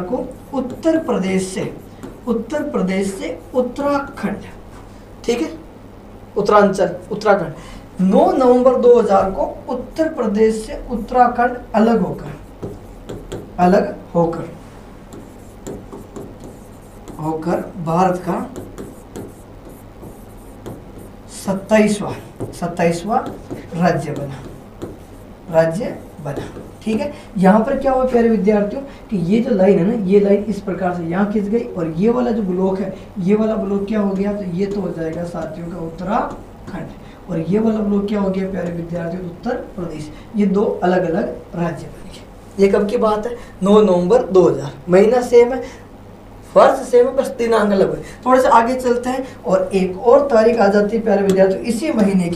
को उत्तर प्रदेश से उत्तराखंड, ठीक है, उत्तरांचल उत्तराखंड, 9 नवंबर 2000 को उत्तर प्रदेश से उत्तराखंड अलग होकर भारत का 27वां राज्य बना। ठीक है, यहाँ पर क्या हुआ प्यारे विद्यार्थियों कि ये जो लाइन है ना, ये लाइन इस प्रकार से यहाँ खिंच गई और ये वाला जो ब्लॉक है, ये वाला ब्लॉक क्या हो गया? तो ये तो हो जाएगा साथियों का उत्तराखंड, और ये वाला ब्लॉक क्या हो गया प्यारे विद्यार्थियों? उत्तर प्रदेश। ये दो अलग अलग राज्य बन गए। ये कब की बात है? 9 नवंबर 2000। महीना सेम है, वर्ष सेम है, बस दिनांक अलग हुए। थोड़े से आगे चलते हैं और एक और तारीख आ जाती है प्यारे विद्यार्थियों इसी महीने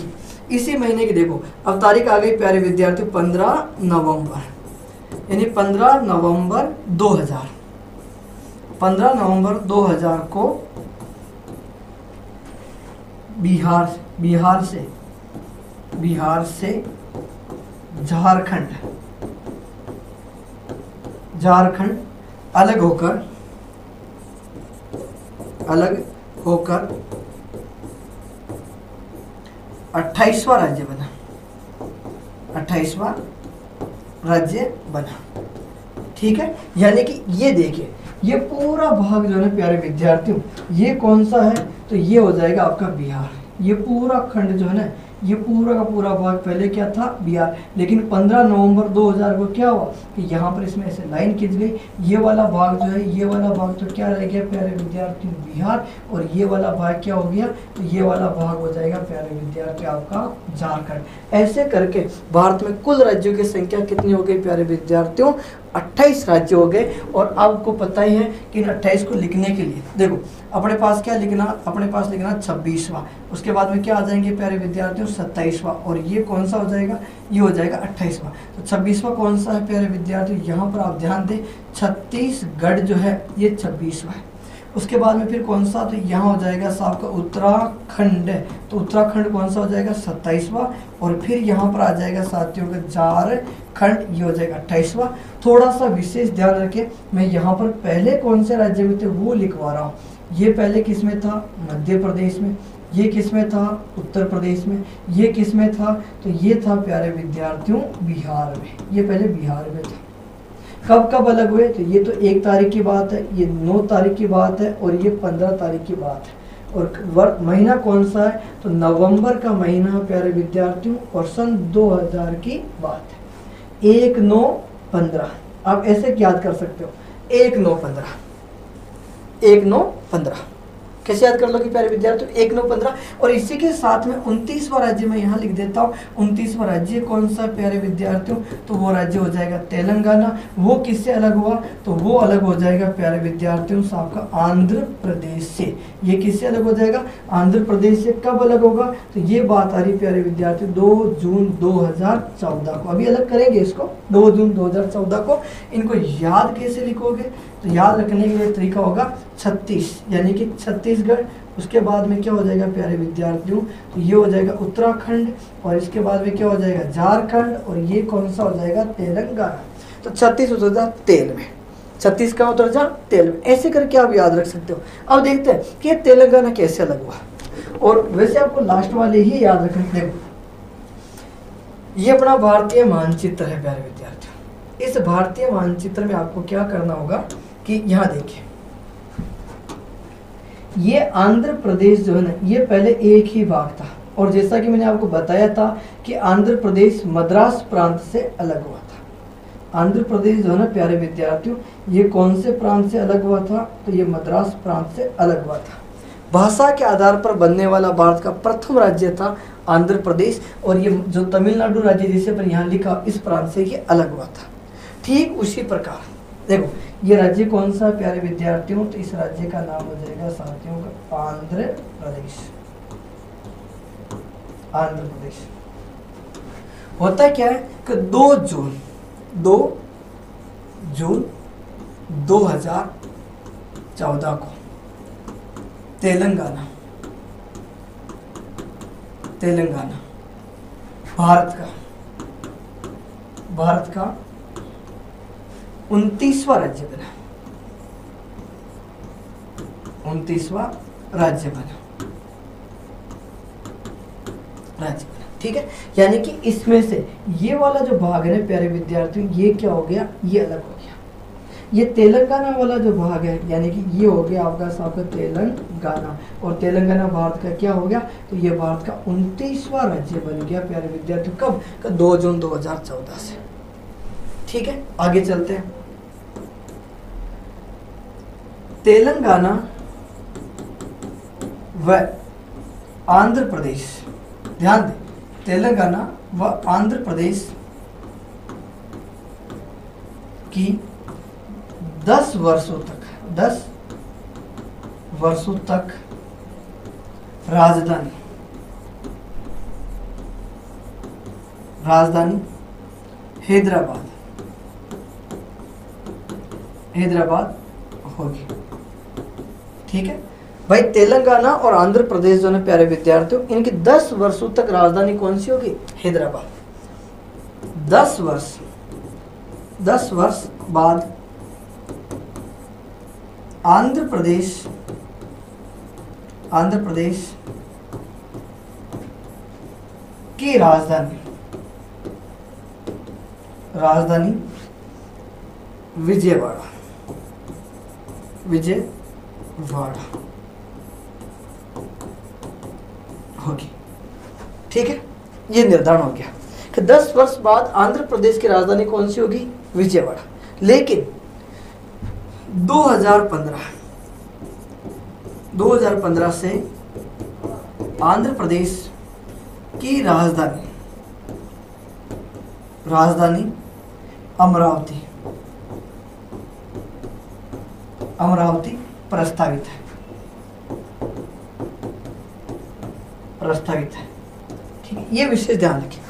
की। देखो अब तारीख आ गई प्यारे विद्यार्थियों 15 नवंबर, यानी 15 नवंबर 2000। 15 नवंबर 2000 को बिहार से झारखंड अलग होकर 28वां राज्य बना। ठीक है, यानी कि ये देखिए, ये पूरा भाग जो है प्यारे विद्यार्थियों, ये कौन सा है? तो ये हो जाएगा आपका बिहार। ये पूरा खंड जो है ना, ये पूरा का पूरा भाग पहले क्या था? बिहार। लेकिन 15 नवंबर 2000 को क्या हुआ कि यहाँ पर इसमें ऐसे लाइन खिंच गई। ये वाला भाग जो है, ये वाला भाग तो क्या रह गया प्यारे विद्यार्थी? बिहार। और ये वाला भाग क्या हो गया? तो ये वाला भाग हो जाएगा प्यारे विद्यार्थी आपका झारखंड। ऐसे करके भारत में कुल राज्यों की संख्या कितनी हो गई प्यारे विद्यार्थियों? 28 राज्य हो गए। और आपको पता ही है कि इन 28 को लिखने के लिए देखो अपने पास लिखना 26वां, उसके बाद में क्या आ जाएंगे प्यारे विद्यार्थियों? 27वां, और ये कौन सा हो जाएगा? ये हो जाएगा 28वां। तो 26वां कौन सा है प्यारे विद्यार्थियों? यहाँ पर आप ध्यान दें, छत्तीसगढ़ जो है ये 26वां है। उसके बाद में फिर कौन सा? तो यहाँ हो जाएगा साहब का उत्तराखंड। तो उत्तराखंड कौन सा हो जाएगा? 27वां। और फिर यहाँ पर आ जाएगा साथियों का झारखंड, ये हो जाएगा 28वां। थोड़ा सा विशेष ध्यान रखें, मैं यहाँ पर पहले कौन से राज्य में थे वो लिखवा रहा हूँ। ये पहले किस में था? मध्य प्रदेश में। ये किस में था? उत्तर प्रदेश में। ये किस में था? तो ये था प्यारे विद्यार्थियों बिहार में। ये पहले बिहार में था। कब अलग हुए? तो ये तो 1 तारीख की बात है, ये 9 तारीख की बात है, और ये 15 तारीख की बात है। और महीना कौन सा है? तो नवंबर का महीना प्यारे विद्यार्थियों, और सन 2000 की बात है। 1915 आप ऐसे याद कर सकते हो, 1915 कैसे याद कर लोगे प्यारे विद्यार्थियों? 1915। और इसी के साथ में 29वां राज्य मैं यहाँ लिख देता हूँ। 29वां राज्य कौन सा प्यारे विद्यार्थियों? तो वो राज्य हो जाएगा तेलंगाना। वो किससे अलग हुआ? तो वो अलग हो जाएगा प्यारे विद्यार्थियों आपका आंध्र प्रदेश से। ये किससे अलग हो जाएगा? आंध्र प्रदेश से। कब अलग होगा? तो ये बात आ रही प्यारे विद्यार्थियों 2 जून 2014 को। अभी अलग करेंगे इसको 2 जून 2014 को। इनको याद कैसे लिखोगे? तो याद रखने के लिए तरीका होगा 36, यानी कि छत्तीसगढ़। उसके बाद में क्या हो जाएगा प्यारे विद्यार्थियों? तो ये हो जाएगा उत्तराखंड, और इसके बाद में क्या हो जाएगा? झारखंड, और ये कौन सा हो जाएगा? तेलंगाना। तो 36 उतर जा तेल में, 36 का उतर जा तेल में। ऐसे करके आप याद रख सकते हो। अब देखते हैं कि तेलंगाना कैसे अलग हुआ। और वैसे आपको लास्ट वाले ही याद रखने। देखो ये अपना भारतीय मानचित्र है प्यारे विद्यार्थियों। इस भारतीय मानचित्र में आपको क्या करना होगा कि यहाँ देखिए, ये आंध्र प्रदेश जो है ना, ये पहले एक ही भाग था, और जैसा कि मैंने आपको बताया था कि आंध्र प्रदेश मद्रास प्रांत से अलग हुआ था। आंध्र प्रदेश जो है ना प्यारे विद्यार्थियों, ये कौन से प्रांत से अलग हुआ था? तो ये मद्रास प्रांत से अलग हुआ था। भाषा के आधार पर बनने वाला भारत का प्रथम राज्य था आंध्र प्रदेश, और ये जो तमिलनाडु राज्य जिसे पर यहाँ लिखा, इस प्रांत से ये अलग हुआ था। ठीक उसी प्रकार देखो, ये राज्य कौन सा प्यारे विद्यार्थियों? तो इस राज्य का नाम हो जाएगा साथियों का आंध्र प्रदेश। आंध्र प्रदेश होता क्या है कि 2 जून 2014 को तेलंगाना भारत का 29वां राज्य बना। 29वां राज्य बना। ठीक है, यानी कि इसमें से ये वाला जो भाग है ना प्यारे विद्यार्थियों, ये क्या हो गया? ये अलग हो गया। ये तेलंगाना वाला जो भाग है, यानी कि ये हो गया आपका तेलंगाना, और तेलंगाना भारत का क्या हो गया? तो ये भारत का 29वां राज्य बन गया प्यारे विद्यार्थियों। कब? 2 जून 2014 से। ठीक है, आगे चलते हैं। तेलंगाना व आंध्र प्रदेश, ध्यान दें, तेलंगाना व आंध्र प्रदेश की 10 वर्षों तक राजधानी हैदराबाद होगी। ठीक है भाई, तेलंगाना और आंध्र प्रदेश जो है प्यारे विद्यार्थियों, इनकी 10 वर्षों तक राजधानी कौन सी होगी? हैदराबाद। 10 वर्ष बाद आंध्र प्रदेश की राजधानी विजयवाड़ा होगी। ठीक है, ये निर्धारण हो गया कि 10 वर्ष बाद आंध्र प्रदेश की राजधानी कौन सी होगी? विजयवाड़ा। लेकिन 2015 से आंध्र प्रदेश की राजधानी अमरावती प्रस्तावित है। ठीक है, ये विशेष ध्यान रखिए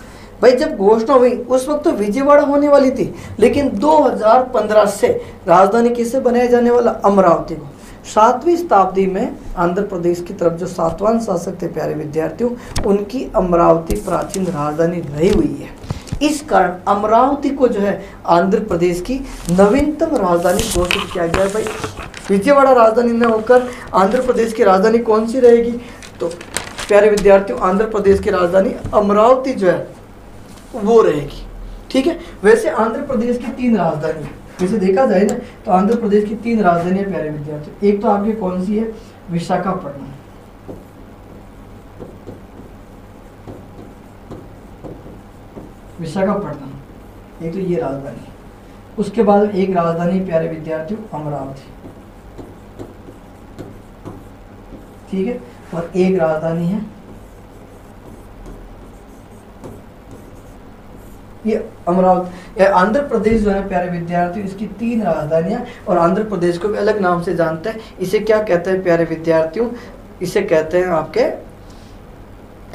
भाई। जब घोषणा हुई उस वक्त तो विजयवाड़ा होने वाली थी, लेकिन 2015 से राजधानी किसे बनाया जाने वाला? अमरावती को। 7वीं शताब्दी में आंध्र प्रदेश की तरफ जो सातवाहन शासक थे प्यारे विद्यार्थियों, उनकी अमरावती प्राचीन राजधानी रही हुई है। इस कारण अमरावती को जो है आंध्र प्रदेश की नवीनतम राजधानी घोषित किया गया है। भाई, विजयवाड़ा राजधानी न होकर आंध्र प्रदेश की राजधानी कौन सी रहेगी? तो प्यारे विद्यार्थियों, आंध्र प्रदेश की राजधानी अमरावती जो है वो रहेगी। ठीक है, वैसे आंध्र प्रदेश की 3 राजधानी है। वैसे देखा जाए ना तो आंध्र प्रदेश की 3 राजधानी है प्यारे विद्यार्थियों। एक तो आपकी कौन सी है? विशाखापट्टनम। एक तो ये राजधानी। उसके बाद एक राजधानी प्यारे विद्यार्थियों अमरावती। ठीक है, और एक राजधानी है ये अमरावती। आंध्र प्रदेश जो है प्यारे विद्यार्थियों, इसकी 3 राजधानियां, और आंध्र प्रदेश को भी अलग नाम से जानते हैं। इसे क्या कहते हैं प्यारे विद्यार्थियों? इसे कहते हैं आपके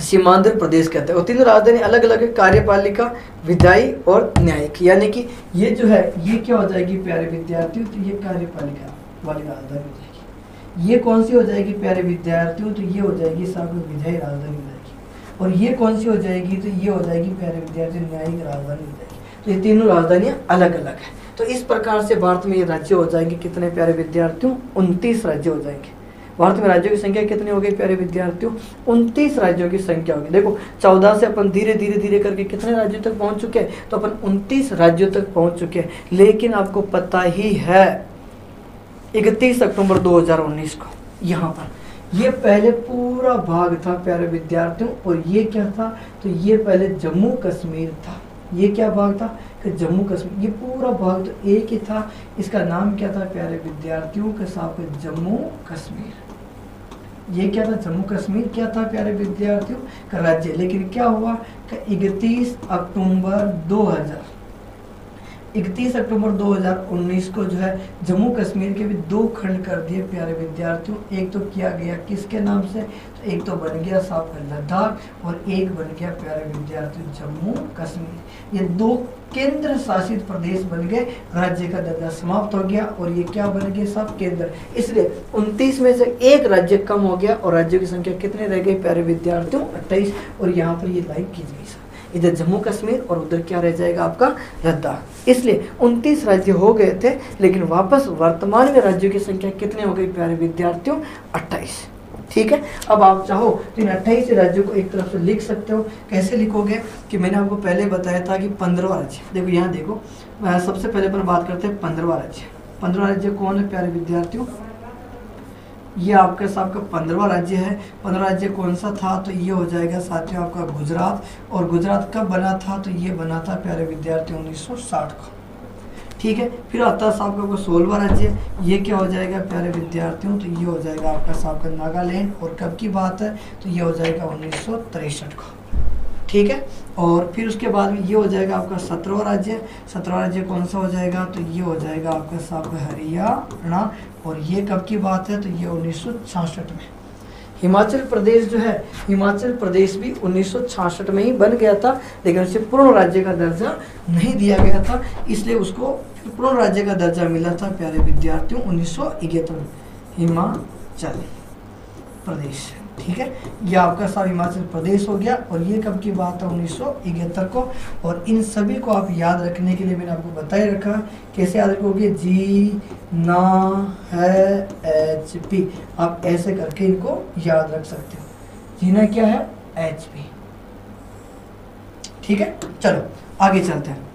सीमांध्र प्रदेश कहते हैं। और 3 राजधानी अलग अलग है, कार्यपालिका, विधायी और न्यायिक। यानी कि ये जो है ये क्या हो जाएगी प्यारे विद्यार्थियों? तो ये कार्यपालिका वाली राजधानी हो जाएगी। ये कौन सी हो जाएगी प्यारे विद्यार्थियों? तो ये हो जाएगी साहब विधायी राजधानी हो जाएगी। और ये कौन सी हो जाएगी? तो ये हो जाएगी प्यारे विद्यार्थियों न्यायिक राजधानी हो जाएगी। तो ये तीनों राजधानियां अलग अलग है। तो इस प्रकार से भारत में ये राज्य हो जाएंगे कितने प्यारे विद्यार्थियों? 29 राज्य हो जाएंगे। भारत में राज्यों की संख्या कितनी हो गई प्यारे विद्यार्थियों? 29 राज्यों की संख्या होगी। देखो 14 से अपन धीरे धीरे करके कितने राज्यों तक पहुंच चुके हैं? तो अपन 29 राज्यों तक पहुंच चुके हैं। लेकिन आपको पता ही है 31 अक्टूबर 2019 को यहाँ पर ये पहले पूरा भाग था प्यारे विद्यार्थियों, और ये क्या था, तो ये पहले जम्मू कश्मीर था। ये क्या भाग था कि जम्मू कश्मीर, ये पूरा भाग तो एक ही था। इसका नाम क्या था प्यारे विद्यार्थियों के साथ, जम्मू कश्मीर। ये क्या था, जम्मू कश्मीर क्या था प्यारे विद्यार्थियों का राज्य। लेकिन क्या हुआ कि 31 अक्टूबर 2019 को जो है जम्मू कश्मीर के भी 2 खंड कर दिए प्यारे विद्यार्थियों। एक तो किया गया किसके नाम से, तो एक तो बन गया साहब लद्दाख और एक बन गया प्यारे विद्यार्थियों जम्मू कश्मीर। ये 2 केंद्र शासित प्रदेश बन गए, राज्य का दर्जा समाप्त हो गया और ये क्या बन गए साहब, केंद्र। इसलिए 29 में से एक राज्य कम हो गया और राज्यों की संख्या कितने रह गई प्यारे विद्यार्थियों, 28। और यहाँ पर ये लाइन की गई, इधर जम्मू कश्मीर और उधर क्या रह जाएगा आपका लद्दाख। इसलिए 29 राज्य हो गए थे, लेकिन वापस वर्तमान में राज्यों की संख्या कितने हो गई प्यारे विद्यार्थियों, 28। ठीक है, अब आप चाहो तो इन 28 राज्यों को एक तरफ से लिख सकते हो। कैसे लिखोगे कि मैंने आपको पहले बताया था कि 15वां राज्य, देखो यहाँ देखो, सबसे पहले अपन बात करते हैं 15वां राज्य। 15वां राज्य कौन है प्यारे विद्यार्थियों, ये आपके साथ का 15वां राज्य है। 15वां राज्य कौन सा था, तो ये हो जाएगा साथियों आपका गुजरात। और गुजरात कब बना था, तो ये बना था प्यारे विद्यार्थी 1960 को। ठीक है, फिर आता है साहब का 16वां राज्य, ये क्या हो जाएगा प्यारे विद्यार्थियों, तो ये हो जाएगा आपका साहब का नागालैंड। और कब की बात है, तो ये हो जाएगा 1963 को। ठीक है, और फिर उसके बाद में ये हो जाएगा आपका 17वां राज्य। 17वां राज्य कौन सा हो जाएगा, तो ये हो जाएगा आपका साहब हरियाणा। और ये कब की बात है, तो ये 1966 में। हिमाचल प्रदेश जो है, हिमाचल प्रदेश भी 1966 में ही बन गया था, लेकिन उसे पूर्ण राज्य का दर्जा नहीं दिया गया था, इसलिए उसको पूर्ण राज्य का दर्जा मिला था प्यारे विद्यार्थियों 1971 में, हिमाचल प्रदेश। ठीक है, ये आपका सब हिमाचल प्रदेश हो गया। और ये कब की बात है, 1971 को। और इन सभी को आप याद रखने के लिए मैंने आपको बताए रखा, कैसे याद रखोगे, जी ना है एच पी, आप ऐसे करके इनको याद रख सकते हो। जीना क्या है, एच पी। ठीक है, चलो आगे चलते हैं।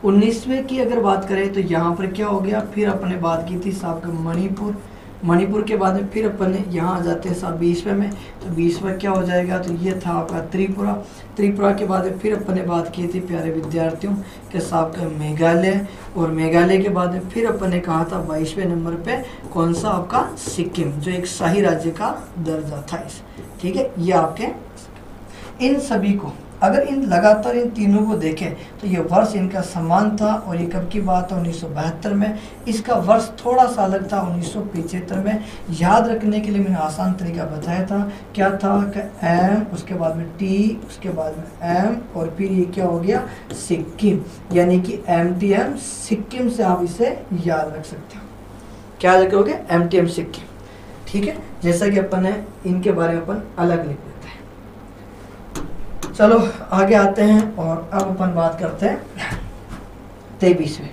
19वें की अगर बात करें तो यहाँ पर क्या हो गया, फिर अपने बात की थी साहब का मणिपुर। मणिपुर के बाद में फिर अपन यहाँ आ जाते हैं साहब 20वें में। तो 20वां क्या हो जाएगा, तो ये था आपका त्रिपुरा। त्रिपुरा के बाद में फिर अपन ने बात की थी प्यारे विद्यार्थियों के साहब का मेघालय। और मेघालय के बाद में फिर अपन ने कहा था 22वें नंबर पे कौन सा आपका, सिक्किम, जो एक शाही राज्य का दर्जा था इस। ठीक है, ये आपके इन सभी को अगर इन लगातार इन तीनों को देखें तो ये वर्ष इनका समान था। और ये कब की बात है, 1972 में। इसका वर्ष थोड़ा सा अलग था, 1975 में। याद रखने के लिए मैंने आसान तरीका बताया था, क्या था कि एम, उसके बाद में टी, उसके बाद में एम, और फिर ये क्या हो गया, सिक्किम, यानी कि MTM सिक्किम से आप इसे याद रख सकते हो। क्या रखोगे, MTM सिक्किम। ठीक है, जैसा कि अपन ने इनके बारे में अपन अलग लिख देते हैं। चलो आगे आते हैं और अब अपन बात करते हैं 23वें।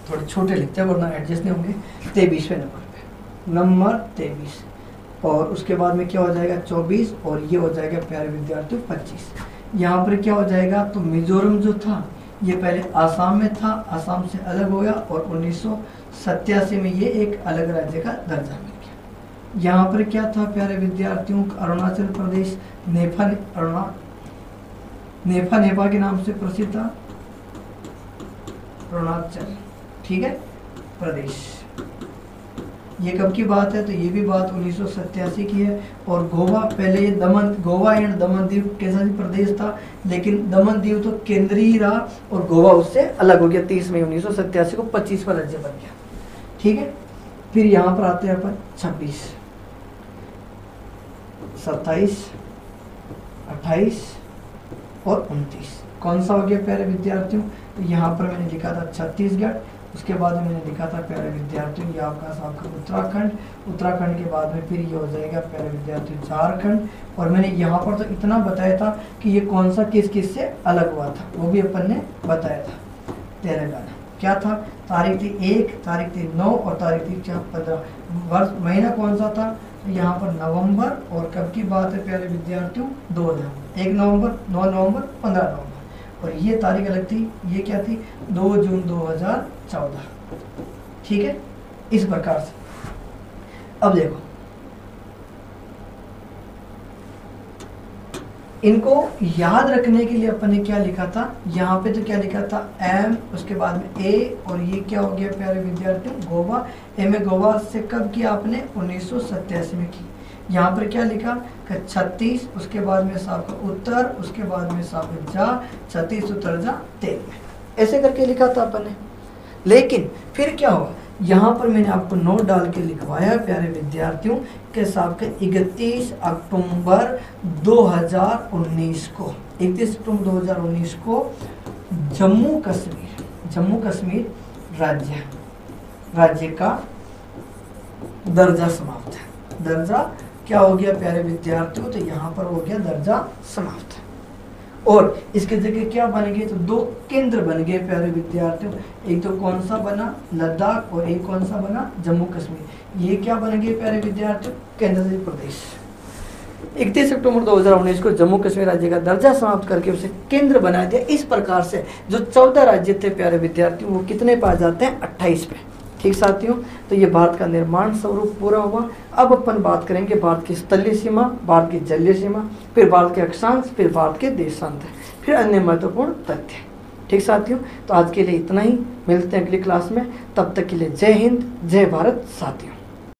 थोड़े छोटे लिखते हैं वरना एडजस्ट नहीं होंगे। 23वें नंबर पे, नंबर 23। और उसके बाद में क्या हो जाएगा, 24। और ये हो जाएगा प्यारे विद्यार्थियों 25। यहाँ पर क्या हो जाएगा, तो मिजोरम जो था ये पहले आसाम में था, आसाम से अलग हो गया और 1987 में ये एक अलग राज्य का दर्जा मिल गया। यहाँ पर क्या था प्यारे विद्यार्थियों, अरुणाचल प्रदेश, नेफा नेपा के नाम से प्रसिद्ध था अरुणाचल, ठीक है, प्रदेश। ये कब की बात है, तो ये भी बात 1987 की है। और गोवा, पहले ये गोवा एंड दमन दीव कैसा प्रदेश था, लेकिन दमन दीव तो केंद्रीय रहा और गोवा उससे अलग हो गया 30 मई 1987 को, 25वां राज्य बन गया। ठीक है, फिर यहाँ पर आते हैं अपन 26, 27, 28 और 29। कौन सा हो गया प्यारे विद्यार्थियों, तो यहाँ पर मैंने लिखा था छत्तीसगढ़, उसके बाद में मैंने लिखा था प्यारे विद्यार्थियों ये आपका उत्तराखंड, उत्तराखंड के बाद में फिर ये हो जाएगा प्यारे विद्यार्थियों झारखंड। और मैंने यहाँ पर तो इतना बताया था कि ये कौन सा किस से अलग हुआ था, वो भी अपन ने बताया था। तेलंगाना क्या था, तारीख थी 1, तारीख थी 9 और तारीख थी 15। वर्ष महीना कौन सा था, तो यहाँ पर नवंबर। और कब की बात है प्यारे विद्यार्थियों, 2000, 1 नवंबर, 9 नवंबर, 15 नवंबर। और ये तारीख अलग थी, ये क्या थी, 2 जून 2014। ठीक है, इस प्रकार से। अब देखो, इनको याद रखने के लिए अपन ने क्या लिखा था, यहाँ पे तो क्या लिखा था एम, उसके बाद में ए, और ये क्या हो गया प्यारे विद्यार्थियों गोवा। एम ए गोवा से कब किया आपने, 1987 में की। यहाँ पर क्या लिखा 36, उसके बाद में साहब का उत्तर, उसके बाद में साहब जा 36 उत्तर जा 13, ऐसे करके लिखा था अपन ने। लेकिन फिर क्या हुआ, यहाँ पर मैंने आपको नोट डाल के लिखवाया प्यारे विद्यार्थियों के साहब के 31 अक्टूबर 2019 को, 31 अक्टूबर 2019 को जम्मू कश्मीर राज्य का दर्जा समाप्त है। दर्जा क्या हो गया प्यारे विद्यार्थियों, तो यहाँ पर हो गया दर्जा समाप्त। और इसके जगह क्या बन गए, तो दो केंद्र बन गए प्यारे विद्यार्थियों। एक तो कौन सा बना, लद्दाख, और एक कौन सा बना, जम्मू कश्मीर। ये क्या बन गए प्यारे विद्यार्थियों, केंद्रीय प्रदेश। 31 अक्टूबर 2019 को जम्मू कश्मीर राज्य का दर्जा समाप्त करके उसे केंद्र बना दिया। इस प्रकार से जो 14 राज्य थे प्यारे विद्यार्थियों, वो कितने पाए जाते हैं, 28 पे। ठीक साथियों, तो ये भारत का निर्माण स्वरूप पूरा हुआ। अब अपन बात करेंगे भारत की स्थलीय सीमा, भारत की जलीय सीमा, फिर भारत के अक्षांश, फिर भारत के देशांतर, फिर अन्य महत्वपूर्ण तथ्य। ठीक साथियों, तो आज के लिए इतना ही, मिलते हैं अगली क्लास में। तब तक के लिए जय हिंद, जय भारत साथियों।